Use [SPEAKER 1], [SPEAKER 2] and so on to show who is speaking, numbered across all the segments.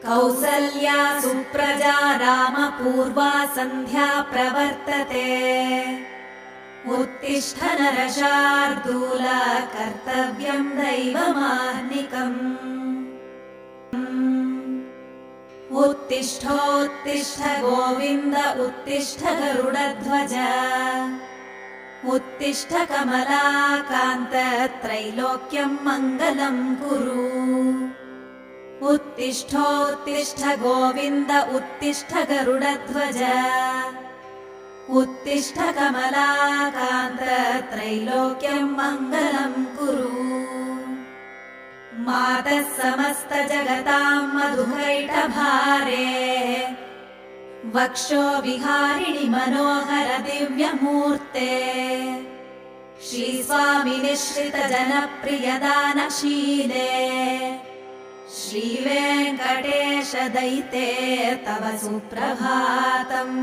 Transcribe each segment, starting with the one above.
[SPEAKER 1] कौसल्या सुप्रजा रामपूर्वा सन्ध्या प्रवर्तते। उत्तिष्ठ नरशार्दूल कर्तव्यं दैवमाह्निकम्। उत्तिष्ठोत्तिष्ठ गोविन्द उत्तिष्ठ गरुडध्वज। उत्तिष्ठ कमलाकान्त त्रैलोक्यं मङ्गलं कुरु। उत्तिष्ठोत्तिष्ठ गोविन्द उत्तिष्ठ गरुडध्वज। उत्तिष्ठ कमलाकान्त त्रैलोक्यं मङ्गलं कुरु। मातः समस्त जगतां मधुकैटभारे। वक्षो विहारिणि मनोहर दिव्यमूर्ते। श्रीस्वामि निश्रित जनप्रिय दानशीले। श्रीवेङ्कटेश दयिते तव सुप्रभातम्।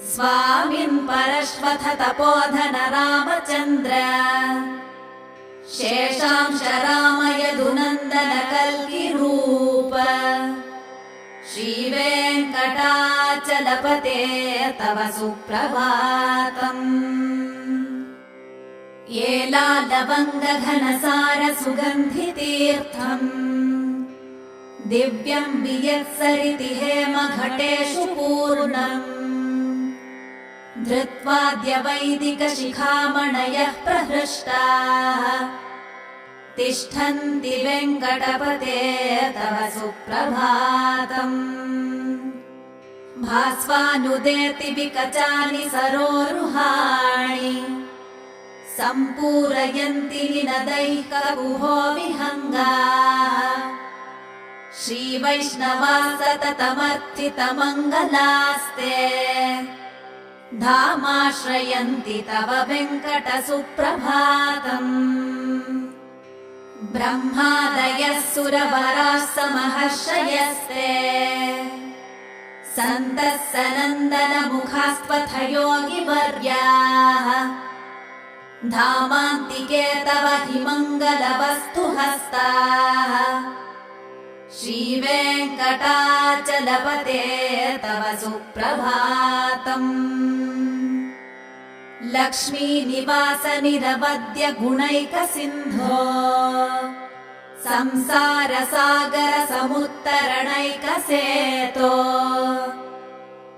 [SPEAKER 1] स्वामिन् परश्वथ तपोधन रामचन्द्र। शेषांश राम यदुनन्दन कल्किरूप। श्रीवेङ्कटाचलपते तव सुप्रभातम्। एलालवङ्गघनसार सुगन्धितीर्थम्। दिव्यं वियत्सरिति हेमघटेषु पूर्णम्। धृत्वाद्यवैदिकशिखामणयः प्रहृष्टाः। तिष्ठन्ति वेङ्कटपते तव सुप्रभातम्। भास्वानुदेति विकचानि सरोरुहाणि। सम्पूरयन्ति निनदैः ककुभो विहङ्गाः। श्रीवैष्णवा सततमर्थितमङ्गलास्ते। धामाश्रयन्ति तव वेङ्कट सुप्रभातम्। ब्रह्मादयः सुरवराः समहर्षयस्ते। सन्तः सनन्दन मुखास्त्वथ योगिवर्याः। धामान्तिके तव हि मङ्गलवस्तुहस्ताः। श्रीवेङ्कटाचलपते तव सुप्रभातम्। लक्ष्मीनिवास निरवद्य गुणैकसिन्धो। संसारसागर समुत्तरणैकसेतो।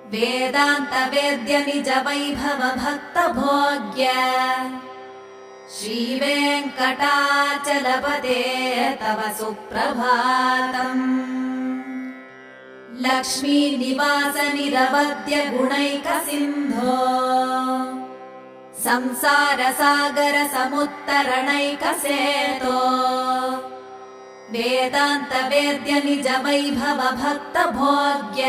[SPEAKER 1] वेदान्त वेद्य निज वैभव भक्तभोग्य। श्रीवेङ्कटाचलपते तव सुप्रभातम्। लक्ष्मीनिवास निरवद्य गुणैकसिन्धो। संसारसागर समुत्तरणैकसेतो। वेदान्त वेद्य निज वैभव भक्तभोग्य।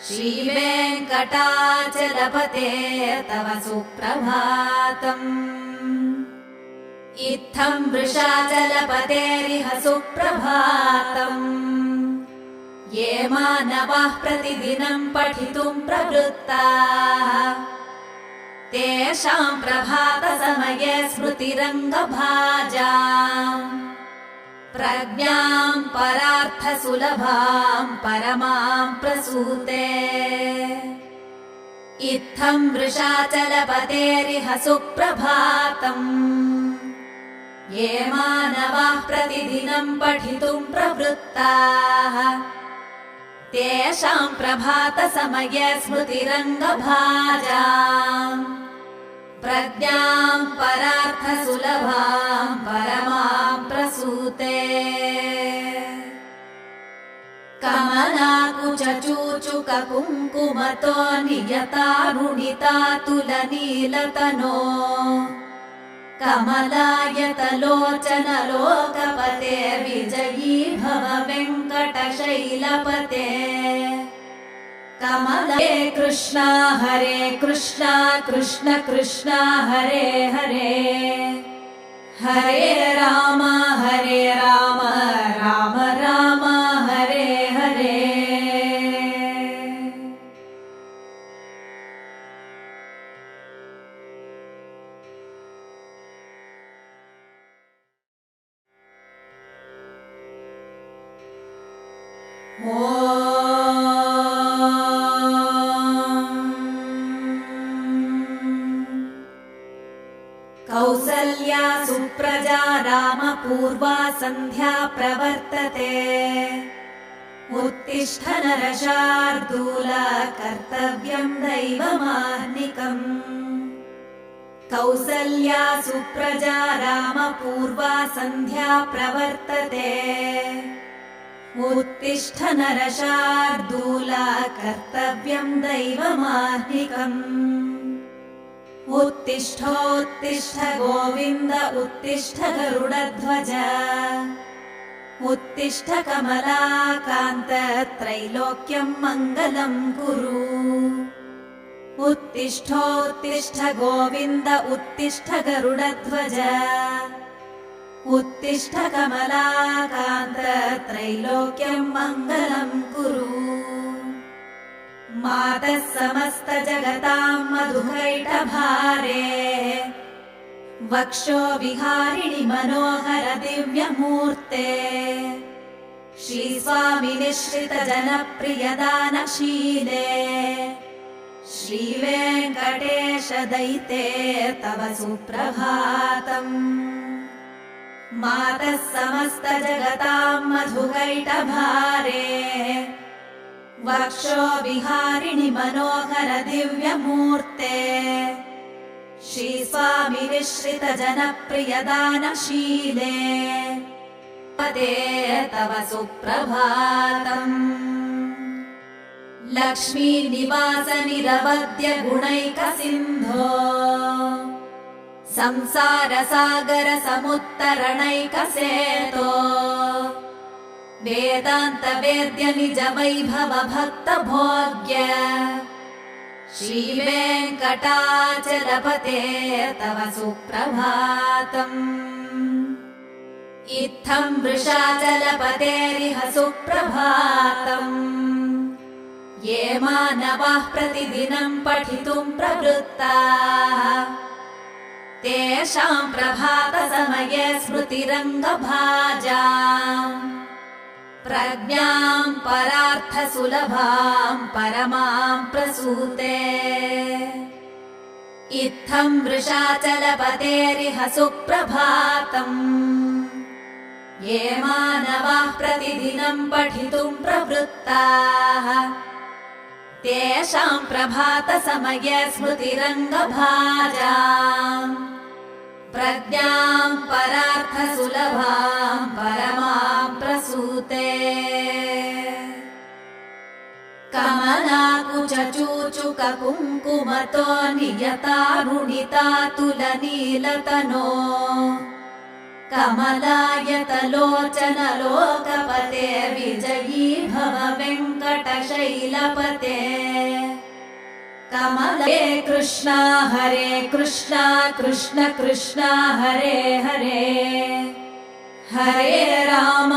[SPEAKER 1] श्रीवेङ्कटाचलपते तव सुप्रभातम्। इत्थं वृषाचलपतेरिह सुप्रभातम्। ये मानवाः प्रतिदिनं पठितुं प्रवृत्ताः। तेषां प्रभातसमये स्मृतिरङ्गभाजाम्। प्रज्ञां परार्थसुलभां परमां प्रसूते। इत्थं वृषाचलपतेरिह सुप्रभातम्। ये मानवाः प्रतिदिनं पठितुं प्रवृत्ताः। तेषां प्रभातसमये स्मृतिरङ्गभाजाम्। प्रज्ञां परार्थसुलभां परमां प्रसूते। कमलाकुचूचुककुङ्कुमतो नियतारुणितातुलनीलतनो। कमलायतलोचनलोकपते विजयी भव वेङ्कटशैलपते। कमले कृष्णा हरे कृष्णा कृष्ण कृष्ण हरे हरे। हरे राम राम राम हरे हरे। कौसल्या सुप्रजा रामपूर्वा सन्ध्या प्रवर्तते उत्तिष्ठ नरशार्दूल कर्तव्यं दैवमाह्निकम् कौसल्या सुप्रजा रामपूर्वा सन्ध्या प्रवर्तते उत्तिष्ठ नरशार्दूल कर्तव्यं दैवमाह्निकम् उत्तिष्ठोत्तिष्ठ गोविन्द उत्तिष्ठ गरुडध्वज उत्तिष्ठ कमलाकान्त त्रैलोक्यं मङ्गलं कुरु उत्तिष्ठोत्तिष्ठ गोविन्द उत्तिष्ठ गरुडध्वज उत्तिष्ठ कमलाकान्त त्रैलोक्यं मङ्गलं कुरु मातः समस्त जगतां मधुकैटभारे वक्षो विहारिणि मनोहर दिव्यमूर्ते श्रीस्वामि निश्रित जनप्रिय दानशीले श्रीवेङ्कटेश दयिते तव सुप्रभातम् मातः समस्त जगतां मधुकैटभारे वक्षो विहारिणि मनोहर दिव्यमूर्ते श्रीस्वामि निश्रित जनप्रिय दानशीले पदे तव सुप्रभातम् लक्ष्मी निवास निरवद्य गुणैक सिन्धो संसार सागर समुत्तरणैक सेतो वेदान्त वेद्य निज वैभव भक्त भोग्य श्रीवेङ्कटाचलपते तव सुप्रभातम् इत्थं वृषाचलपतेरिह सुप्रभातम् ये मानवाः प्रतिदिनं पठितुं प्रवृत्ताः तेषां प्रभातसमये स्मृतिरङ्गभाजाम् प्रज्ञां परार्थसुलभां परमां प्रसूते इत्थं वृषाचलपतेरिह सुप्रभातम् ये मानवाः प्रतिदिनं पठितुं प्रवृत्ताः तेषां प्रभातसमये स्मृतिरङ्गभाजाम् प्रज्ञां परार्थसुलभां परमां प्रसूते कमलाकुचूचुक कुङ्कुमतो नियतारुणितातुलनीलतनो कमलायतलोचन लोकपते विजयी भव वेङ्कटशैलपते कमले कृष्ण हरे कृष्ण कृष्ण कृष्ण हरे हरे हरे राम